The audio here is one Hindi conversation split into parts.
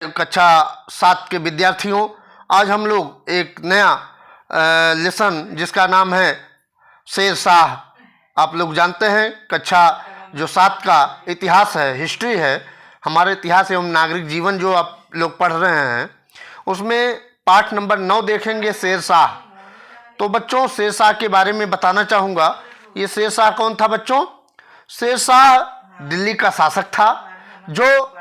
कक्षा 7 के विद्यार्थियों, आज हम लोग एक नया लेसन जिसका नाम है शेर शाह। आप लोग जानते हैं कक्षा जो 7 का इतिहास है, हिस्ट्री है, हमारे इतिहास एवं नागरिक जीवन जो आप लोग पढ़ रहे हैं उसमें पाठ नंबर 9 देखेंगे शेर शाह। तो बच्चों शेर शाह के बारे में बताना चाहूँगा। ये शेर शाह कौन था बच्चों? शेर शाह दिल्ली का शासक था जो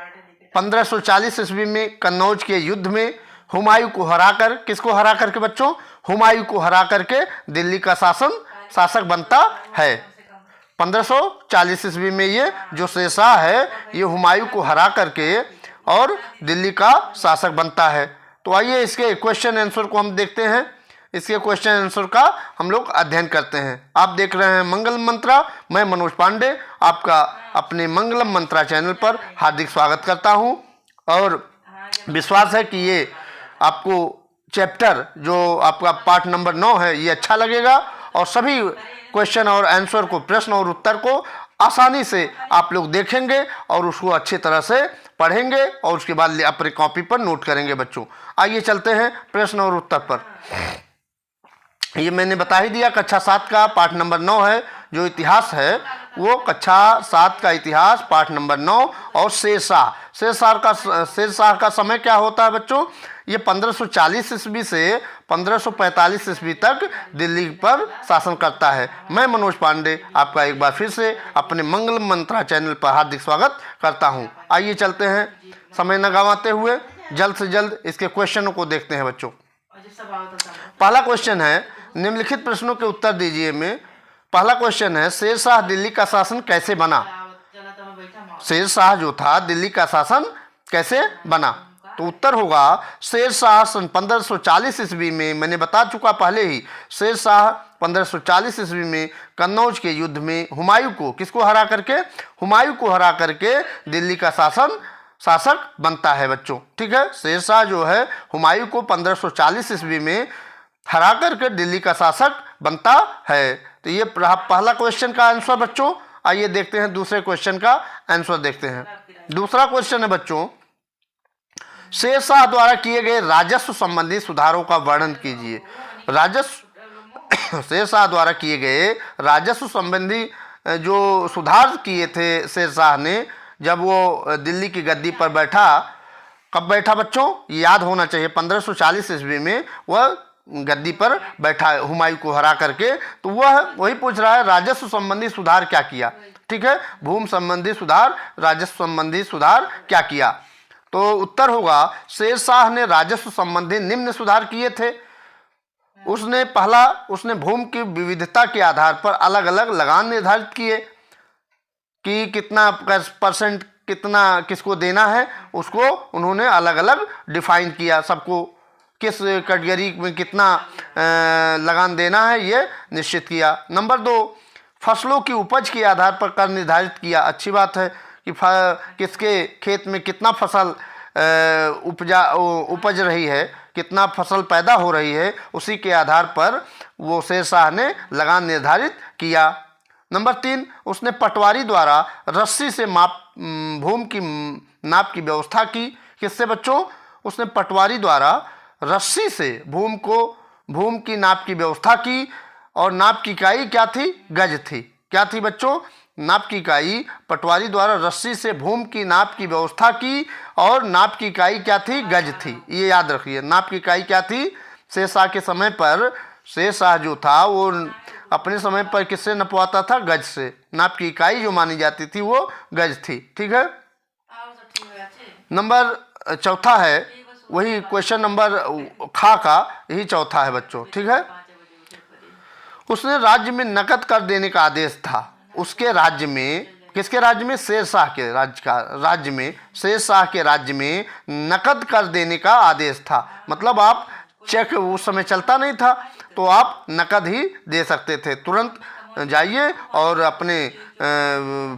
1540 ईस्वी में कन्नौज के युद्ध में हुमायूं को हराकर, किसको हरा करके बच्चों? हुमायूं को हरा करके दिल्ली का शासक बनता है। 1540 ईस्वी में ये जो शेर शाह है ये हुमायूं को हरा करके और दिल्ली का शासक बनता है। तो आइए इसके क्वेश्चन आंसर को हम देखते हैं। इसके क्वेश्चन आंसर का हम लोग अध्ययन करते हैं। आप देख रहे हैं मंगलम मंत्रा, मैं मनोज पांडे आपका अपने मंगलम मंत्रा चैनल पर हार्दिक स्वागत करता हूं और विश्वास है कि ये आपको चैप्टर जो आपका पाठ नंबर 9 है ये अच्छा लगेगा और सभी क्वेश्चन और आंसर को, प्रश्न और उत्तर को आसानी से आप लोग देखेंगे और उसको अच्छी तरह से पढ़ेंगे और उसके बाद अपनी कॉपी पर नोट करेंगे बच्चों। आइए चलते हैं प्रश्न और उत्तर पर। ये मैंने बता ही दिया, कक्षा 7 का पाठ नंबर 9 है। जो इतिहास है वो कक्षा 7 का इतिहास पाठ नंबर 9 और शेर शाह का समय क्या होता है बच्चों? ये 1540 ईस्वी से 1545 ईस्वी तक दिल्ली पर शासन करता है। मैं मनोज पांडे आपका एक बार फिर से अपने मंगल मंत्रा चैनल पर हार्दिक स्वागत करता हूं। आइए चलते हैं, समय न गंवाते हुए जल्द से जल्द इसके क्वेश्चनों को देखते हैं बच्चों। पहला क्वेश्चन है, निम्नलिखित प्रश्नों के उत्तर दीजिए में। पहला क्वेश्चन है, शेर शाह दिल्ली का शासन कैसे बना? शेर शाह जो था दिल्ली का शासन कैसे बना? तो उत्तर होगा शेर शाह सन 1540 ईस्वी में, मैंने बता चुका पहले ही, शेर शाह 1540 ईस्वी में कन्नौज के युद्ध में हुमायूं को, किसको हरा करके? हुमायूं को हरा करके दिल्ली का शासक बनता है बच्चों। ठीक है, शेर शाह जो है हुमायूं को 1540 ईस्वी में हरा करके दिल्ली का शासक बनता है। तो ये पहला क्वेश्चन का आंसर बच्चों। आइए देखते हैं दूसरे क्वेश्चन का आंसर देखते हैं। दूसरा क्वेश्चन है बच्चों, शेर शाह द्वारा किए गए राजस्व संबंधी सुधारों का वर्णन कीजिए। शेर शाह द्वारा किए गए राजस्व संबंधी जो सुधार किए थे शेर शाह ने जब वो दिल्ली की गद्दी पर बैठा। कब बैठा बच्चों? याद होना चाहिए, 1540 ईस्वी में वह गद्दी पर बैठा हुमायूं को हरा करके। तो वह वही पूछ रहा है राजस्व संबंधी सुधार क्या किया। ठीक है, भूमि संबंधी सुधार, राजस्व संबंधी सुधार क्या किया? तो उत्तर होगा शेर शाह ने राजस्व संबंधी निम्न सुधार किए थे। उसने भूमि की विविधता के आधार पर अलग अलग लगान निर्धारित किए कि कितना परसेंट कितना किसको देना है, उसको उन्होंने अलग अलग डिफाइन किया। सबको किस कैटेगरी में कितना लगान देना है ये निश्चित किया। नंबर 2, फसलों की उपज के आधार पर कर निर्धारित किया। अच्छी बात है कि किसके खेत में कितना फसल उपज रही है, कितना फसल पैदा हो रही है, उसी के आधार पर वो शेर शाह ने लगान निर्धारित किया। नंबर 3, उसने पटवारी द्वारा रस्सी से भूमि की नाप की व्यवस्था की। किससे बच्चों? उसने पटवारी द्वारा रस्सी से भूमि की नाप की व्यवस्था की और नाप की इकाई क्या थी? गज थी। क्या थी बच्चों? नाप की इकाई। पटवारी द्वारा रस्सी से भूमि की नाप की व्यवस्था की और नाप की इकाई क्या थी? गज थी। ये याद रखिए, नाप की इकाई क्या थी? शेर शाह के समय पर शेर शाह जो था वो अपने समय पर किससे नपवाता था? गज से। नाप की इकाई जो मानी जाती थी वो गज थी। ठीक है, नंबर चौथा है, वही क्वेश्चन नंबर खा का यही चौथा है बच्चों। ठीक है, उसने राज्य में नकद कर देने का आदेश था। उसके राज्य में, किसके राज्य में? शेर शाह के राज्य में, शेर शाह के राज्य में नकद कर देने का आदेश था। मतलब आप चेक उस समय चलता नहीं था तो आप नकद ही दे सकते थे। तुरंत जाइए और अपने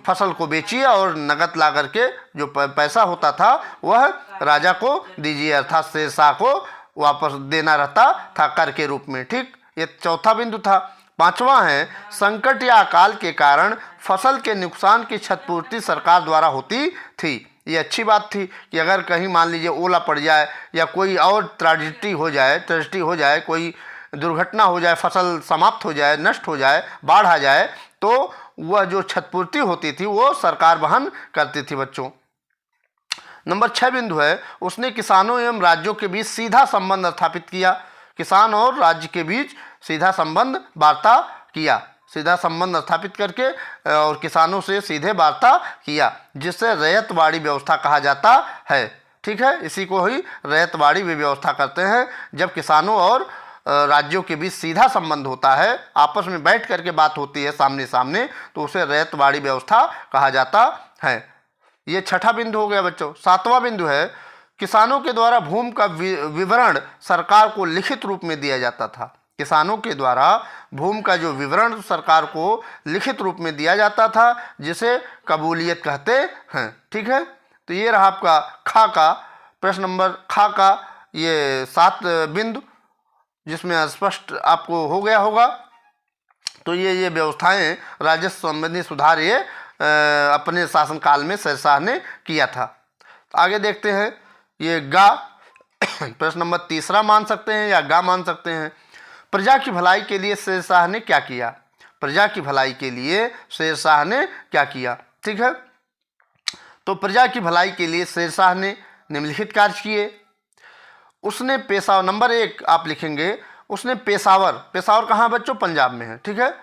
फसल को बेचिए और नकद ला करके जो पैसा होता था वह राजा को दीजिए, अर्थात शेर शाह को वापस देना रहता था कर के रूप में। ठीक, ये चौथा बिंदु था। पांचवा है, संकट या अकाल के कारण फसल के नुकसान की क्षतिपूर्ति सरकार द्वारा होती थी। ये अच्छी बात थी कि अगर कहीं मान लीजिए ओला पड़ जाए या कोई और ट्रेजिडी हो जाए, कोई दुर्घटना हो जाए, फसल समाप्त हो जाए, नष्ट हो जाए, बाढ़ आ जाए, तो वह जो क्षतिपूर्ति होती थी वो सरकार वहन करती थी बच्चों। नंबर 6 बिंदु है, उसने किसानों एवं राज्यों के बीच सीधा संबंध स्थापित किया। किसान और राज्य के बीच सीधा संबंध वार्ता किया, सीधा संबंध स्थापित करके और किसानों से सीधे वार्ता किया, जिससे रैयतवाड़ी व्यवस्था कहा जाता है। ठीक है, इसी को ही रैयतवाड़ी व्यवस्था करते हैं। जब किसानों और राज्यों के बीच सीधा संबंध होता है, आपस में बैठ करके बात होती है सामने सामने, तो उसे रैयतवाड़ी व्यवस्था कहा जाता है। ये छठा बिंदु हो गया बच्चों। 7वां बिंदु है, किसानों के द्वारा भूमि का विवरण सरकार को लिखित रूप में दिया जाता था। किसानों के द्वारा भूमि का जो विवरण सरकार को लिखित रूप में दिया जाता था, जिसे कबूलियत कहते हैं। ठीक है, तो ये रहा आपका खा का प्रश्न नंबर खा का ये 7 बिंदु, जिसमें स्पष्ट आपको हो गया होगा। तो ये व्यवस्थाएं राजस्व संबंधी सुधार ये अपने शासनकाल में शेरशाह ने किया था। आगे देखते हैं, ये गा प्रश्न नंबर 3 मान सकते हैं या गा मान सकते हैं। प्रजा की भलाई के लिए शेरशाह ने क्या किया? प्रजा की भलाई के लिए शेरशाह ने क्या किया? ठीक है, तो प्रजा की भलाई के लिए शेरशाह ने निम्नलिखित कार्य किए। उसने पेशावर, नंबर 1 आप लिखेंगे, उसने पेशावर कहाँ बच्चों? पंजाब में है। ठीक है,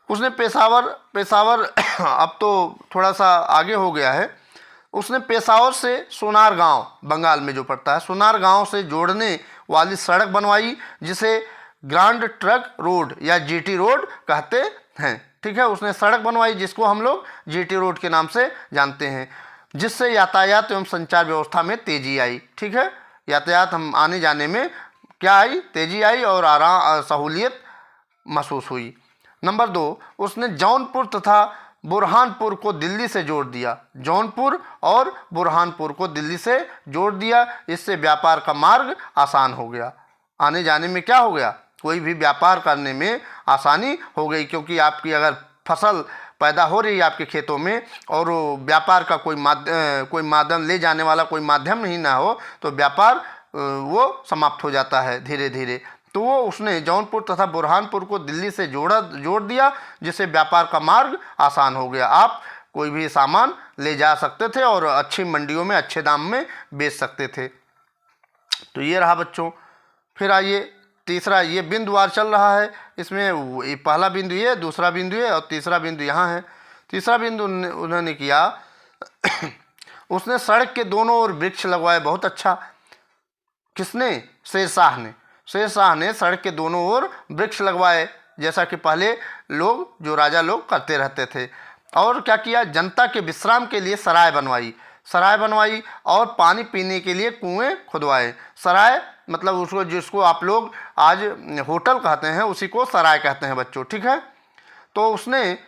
उसने पेशावर अब तो थोड़ा सा आगे हो गया है। उसने पेशावर से सोनार गांव, बंगाल में जो पड़ता है, सोनार गांव से जोड़ने वाली सड़क बनवाई, जिसे ग्रांड ट्रक रोड या जीटी रोड कहते हैं। ठीक है, उसने सड़क बनवाई जिसको हम लोग जीटी रोड के नाम से जानते हैं, जिससे यातायात एवं संचार व्यवस्था में तेजी आई। ठीक है, यातायात हम आने जाने में क्या आई? तेजी आई और आराम सहूलियत महसूस हुई। नंबर 2, उसने जौनपुर तथा बुरहानपुर को दिल्ली से जोड़ दिया। जौनपुर और बुरहानपुर को दिल्ली से जोड़ दिया, इससे व्यापार का मार्ग आसान हो गया। आने जाने में क्या हो गया? कोई भी व्यापार करने में आसानी हो गई, क्योंकि आपकी अगर फसल पैदा हो रही है आपके खेतों में और व्यापार का कोई माध्यम ले जाने वाला कोई माध्यम नहीं ना हो, तो व्यापार वो समाप्त हो जाता है धीरे धीरे। तो वो उसने जौनपुर तथा बुरहानपुर को दिल्ली से जोड़ दिया, जिससे व्यापार का मार्ग आसान हो गया। आप कोई भी सामान ले जा सकते थे और अच्छी मंडियों में अच्छे दाम में बेच सकते थे। तो ये रहा बच्चों। फिर आइए तीसरा, ये बिंदुवार चल रहा है, इसमें पहला बिंदु ये, दूसरा बिंदु ये और तीसरा बिंदु यहाँ है। तीसरा बिंदु उन्होंने किया उसने सड़क के दोनों ओर वृक्ष लगवाए। बहुत अच्छा। किसने? शेरशाह ने। शेरशाह ने सड़क के दोनों ओर वृक्ष लगवाए, जैसा कि पहले लोग, जो राजा लोग करते रहते थे। और क्या किया? जनता के विश्राम के लिए सराय बनवाई और पानी पीने के लिए कुएं खुदवाए। सराय मतलब उसको, जिसको आप लोग आज होटल कहते हैं, उसी को सराय कहते हैं बच्चों। ठीक है, तो उसने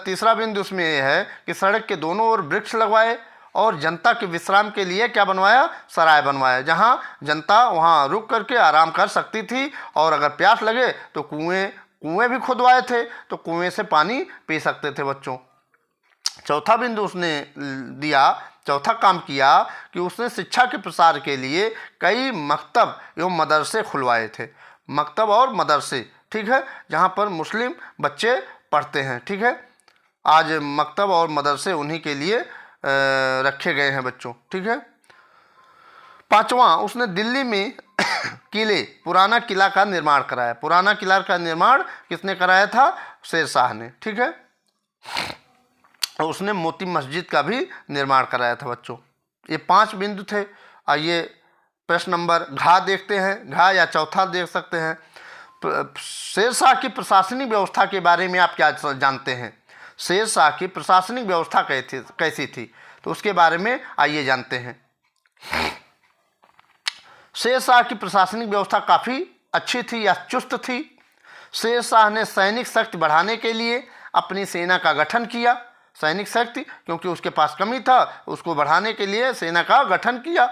तीसरा बिंदु उसमें यह है कि सड़क के दोनों ओर वृक्ष लगवाए और जनता के विश्राम के लिए क्या बनवाया? सराय बनवाया, जहाँ जनता वहाँ रुक करके आराम कर सकती थी, और अगर प्यास लगे तो कुएं भी खुदवाए थे, तो कुएं से पानी पी सकते थे बच्चों। चौथा बिंदु उसने दिया, चौथा काम किया कि उसने शिक्षा के प्रसार के लिए कई मकतब एवं मदरसे खुलवाए थे। मकतब और मदरसे, ठीक है, जहाँ पर मुस्लिम बच्चे पढ़ते हैं। ठीक है, आज मकतब और मदरसे उन्हीं के लिए रखे गए हैं बच्चों। ठीक है, पांचवा, उसने दिल्ली में पुराना किला का निर्माण कराया। पुराना किला का निर्माण किसने कराया था? शेरशाह ने। ठीक है, उसने मोती मस्जिद का भी निर्माण कराया था बच्चों। ये 5 बिंदु थे। आइए प्रश्न नंबर घा देखते हैं, घा या चौथा देख सकते हैं। शेरशाह की प्रशासनिक व्यवस्था के बारे में आप क्या जानते हैं? शेरशाह की प्रशासनिक व्यवस्था कैसी थी, तो उसके बारे में आइए जानते हैं। शेरशाह की प्रशासनिक व्यवस्था काफ़ी अच्छी थी या चुस्त थी। शेरशाह ने सैनिक शक्ति बढ़ाने के लिए अपनी सेना का गठन किया। सैनिक शक्ति, क्योंकि उसके पास कमी था, उसको बढ़ाने के लिए सेना का गठन किया।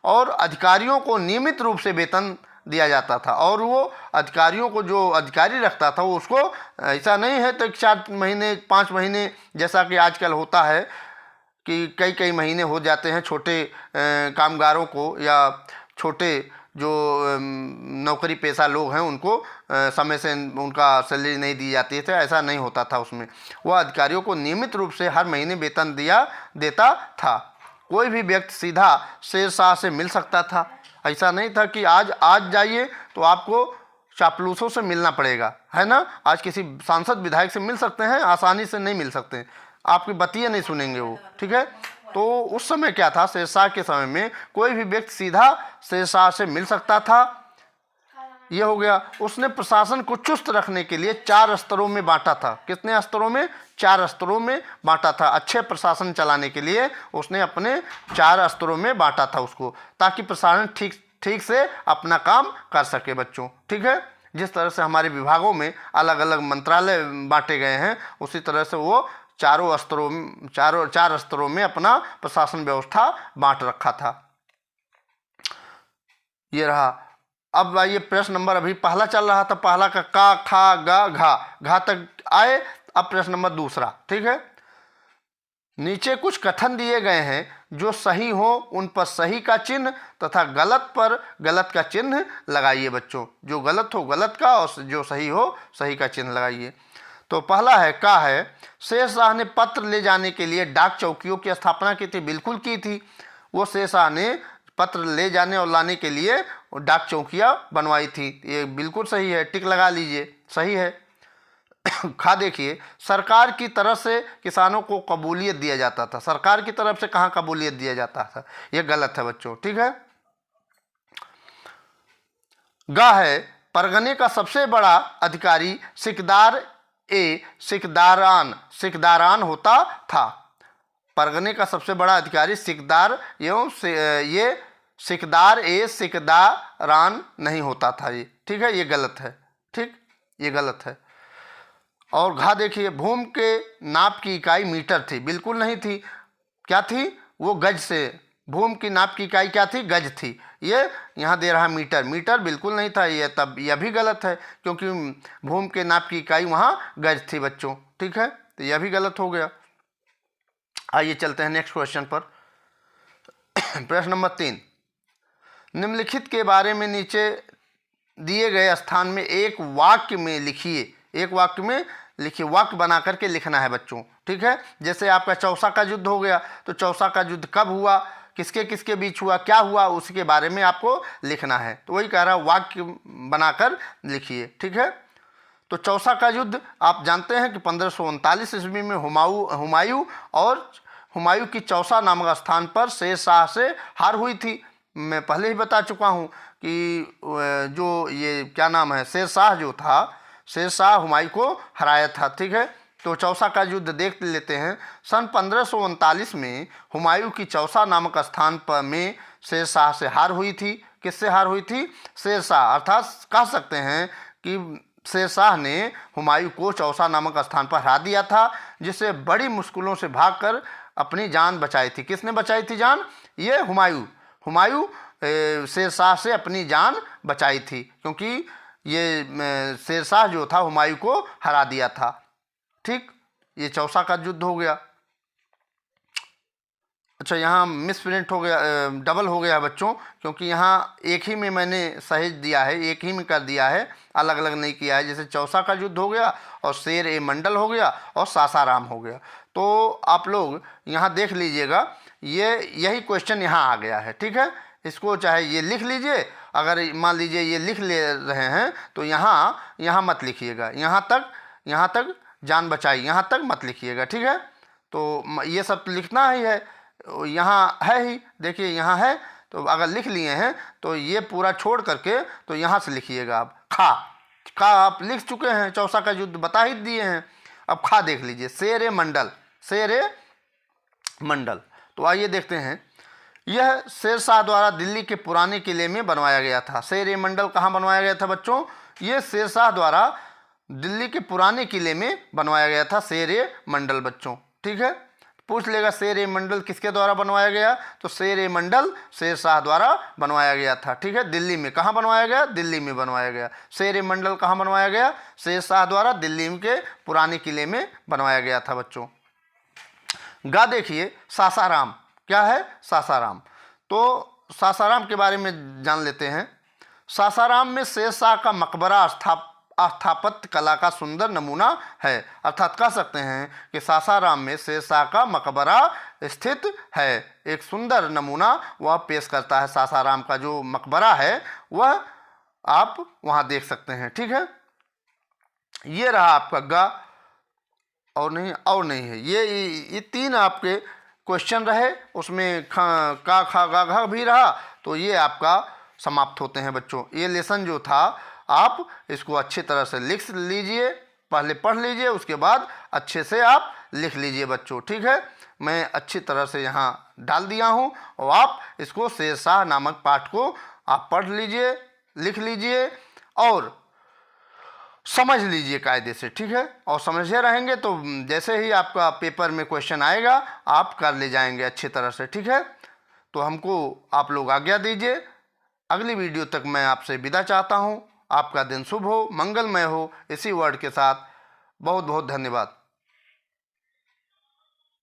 और अधिकारियों को नियमित रूप से वेतन दिया जाता था, और वो अधिकारियों को, जो अधिकारी रखता था, वो उसको ऐसा नहीं है तो 4 महीने 5 महीने जैसा कि आजकल होता है कि कई कई महीने हो जाते हैं छोटे कामगारों को या छोटे जो नौकरी पेशा लोग हैं उनको समय से उनका सैलरी नहीं दी जाती थी। ऐसा नहीं होता था उसमें, वह अधिकारियों को नियमित रूप से हर महीने वेतन देता था। कोई भी व्यक्ति सीधा शेरशाह से मिल सकता था। ऐसा नहीं था कि आज जाइए तो आपको चापलूसों से मिलना पड़ेगा, है ना। आज किसी सांसद विधायक से मिल सकते हैं, आसानी से नहीं मिल सकते, आपकी बतिया नहीं सुनेंगे वो, ठीक है। तो उस समय क्या था, शेरशाह के समय में कोई भी व्यक्ति सीधा शेरशाह से मिल सकता था। ये हो गया। उसने प्रशासन को चुस्त रखने के लिए 4 स्तरों में बांटा था। कितने स्तरों में? 4 स्तरों में बांटा था। अच्छे प्रशासन चलाने के लिए उसने अपने 4 स्तरों में बांटा था उसको, ताकि प्रशासन ठीक से अपना काम कर सके बच्चों, ठीक है। जिस तरह से हमारे विभागों में अलग अलग मंत्रालय बांटे गए हैं, उसी तरह से वो 4 स्तरों में अपना प्रशासन व्यवस्था बांट रखा था। ये रहा। अब आइए प्रश्न नंबर, अभी पहला चल रहा था, पहला का का, खा, गा, घा तक आए। अब प्रश्न नंबर दूसरा, ठीक है। नीचे कुछ कथन दिए गए हैं, जो सही हो उन पर सही का चिन्ह तथा गलत पर गलत का चिन्ह लगाइए बच्चों। जो गलत हो गलत का और जो सही हो सही का चिन्ह लगाइए। तो पहला है का है, शेरशाह ने पत्र ले जाने के लिए डाक चौकियों की स्थापना की थी। बिल्कुल की थी। वो शेरशाह ने पत्र ले जाने और लाने के लिए डाक चौकियाँ बनवाई थी। ये बिल्कुल सही है, टिक लगा लीजिए, सही है। खा देखिए, सरकार की तरफ से किसानों को कबूलियत दिया जाता था। सरकार की तरफ से कहाँ कबूलियत दिया जाता था? ये गलत है बच्चों, ठीक है। गा है, परगने का सबसे बड़ा अधिकारी सिकदारान होता था। परगने का सबसे बड़ा अधिकारी सिकदार एवं ये सिकदारान नहीं होता था ये, ठीक है। ये गलत है, ठीक, ये गलत है। और घा देखिए, भूमि के नाप की इकाई मीटर थी। बिल्कुल नहीं थी। क्या थी? वो गज से, भूमि की नाप की इकाई क्या थी? गज थी। ये यहाँ दे रहा मीटर, मीटर बिल्कुल नहीं था ये। तब यह भी गलत है, क्योंकि भूमि के नाप की इकाई वहाँ गज थी बच्चों, ठीक है। तो यह भी गलत हो गया। आइए चलते हैं नेक्स्ट क्वेश्चन पर। प्रश्न नंबर 3, निम्नलिखित के बारे में नीचे दिए गए स्थान में एक वाक्य में लिखिए। एक वाक्य में लिखिए, वाक्य बना करके लिखना है बच्चों, ठीक है। जैसे आपका चौसा का युद्ध हो गया, तो चौसा का युद्ध कब हुआ, किसके किसके बीच हुआ, क्या हुआ, उसके बारे में आपको लिखना है। तो वही कह रहा, वाक्य बनाकर लिखिए, ठीक है। तो चौसा का युद्ध आप जानते हैं कि 1539 ईस्वी में हुमायूं की चौसा नामक स्थान पर शेरशाह से हार हुई थी। मैं पहले ही बता चुका हूँ कि जो ये क्या नाम है, शेरशाह जो था, शेरशाह हुमायूं को हराया था, ठीक है। तो चौसा का युद्ध देख लेते हैं। सन 1539 में हुमायूं की चौसा नामक स्थान पर में शेरशाह से हार हुई थी। किससे हार हुई थी? शेरशाह, अर्थात कह सकते हैं कि शेरशाह ने हुमायूं को चौसा नामक स्थान पर हरा दिया था, जिससे बड़ी मुश्किलों से भागकर अपनी जान बचाई थी। किसने बचाई थी जान? ये हुमायूं शेरशाह से अपनी जान बचाई थी, क्योंकि ये शेरशाह जो था हुमायूं को हरा दिया था, ठीक। ये चौसा का युद्ध हो गया। अच्छा, यहाँ मिस प्रिंट हो गया, डबल हो गया बच्चों, क्योंकि यहाँ एक ही में मैंने सहेज दिया है, एक ही में कर दिया है, अलग अलग नहीं किया है। जैसे चौसा का युद्ध हो गया और शेर ए मंडल हो गया और सासाराम हो गया। तो आप लोग यहाँ देख लीजिएगा, यही क्वेश्चन यहाँ आ गया है, ठीक है। इसको चाहे ये लिख लीजिए, अगर मान लीजिए ये लिख ले रहे हैं तो यहाँ मत लिखिएगा, यहाँ तक जान बचाई, यहाँ तक मत लिखिएगा, ठीक है। तो ये सब लिखना ही है, यहाँ है ही, देखिए यहाँ है। तो अगर लिख लिए हैं तो ये पूरा छोड़ करके तो यहाँ से लिखिएगा। आप खा आप लिख चुके हैं, चौसा का युद्ध बता ही दिए हैं। अब खा देख लीजिए, शेर ए मंडल। तो आइए देखते हैं। यह शेरशाह द्वारा दिल्ली के पुराने किले में बनवाया गया था। शेर ए मंडल कहाँ बनवाया गया था बच्चों? ये शेरशाह द्वारा दिल्ली के पुराने किले में बनवाया गया था शेर ए मंडल बच्चों, ठीक है। पूछ लेगा शेर ए मंडल किसके द्वारा बनवाया गया? तो शेर ए मंडल शेरशाह द्वारा बनवाया गया था, ठीक है। दिल्ली में कहाँ बनवाया गया? दिल्ली में बनवाया गया। शेर ए मंडल कहाँ बनवाया गया? शेरशाह द्वारा दिल्ली के पुराने किले में बनवाया गया था बच्चों। गा देखिए सासाराम। क्या है? सासाराम। तो सासाराम के बारे में जान लेते हैं। सासाराम में शेरशाह का मकबरा स्थापत्य कला का सुंदर नमूना है। अर्थात कह सकते हैं कि सासाराम में शेरशाह का मकबरा स्थित है। एक सुंदर नमूना वह पेश करता है। सासाराम का जो मकबरा है वह आप वहाँ देख सकते हैं। ठीक है, ये रहा आपका गा और नहीं है। ये 3 आपके क्वेश्चन रहे, उसमें का खा गा घा भी रहा, तो ये आपका समाप्त होते हैं बच्चों। ये लेसन जो था आप इसको अच्छी तरह से लिख लीजिए, पहले पढ़ लीजिए, उसके बाद अच्छे से आप लिख लीजिए बच्चों। ठीक है, मैं अच्छी तरह से यहाँ डाल दिया हूँ और आप इसको शेरशाह नामक पाठ को आप पढ़ लीजिए, लिख लीजिए और समझ लीजिए कायदे से। ठीक है, और समझे रहेंगे तो जैसे ही आपका पेपर में क्वेश्चन आएगा आप कर ले जाएंगे अच्छी तरह से। ठीक है, तो हमको आप लोग आज्ञा दीजिए। अगली वीडियो तक मैं आपसे विदा चाहता हूँ। आपका दिन शुभ हो, मंगलमय हो। इसी वर्ड के साथ बहुत बहुत धन्यवाद।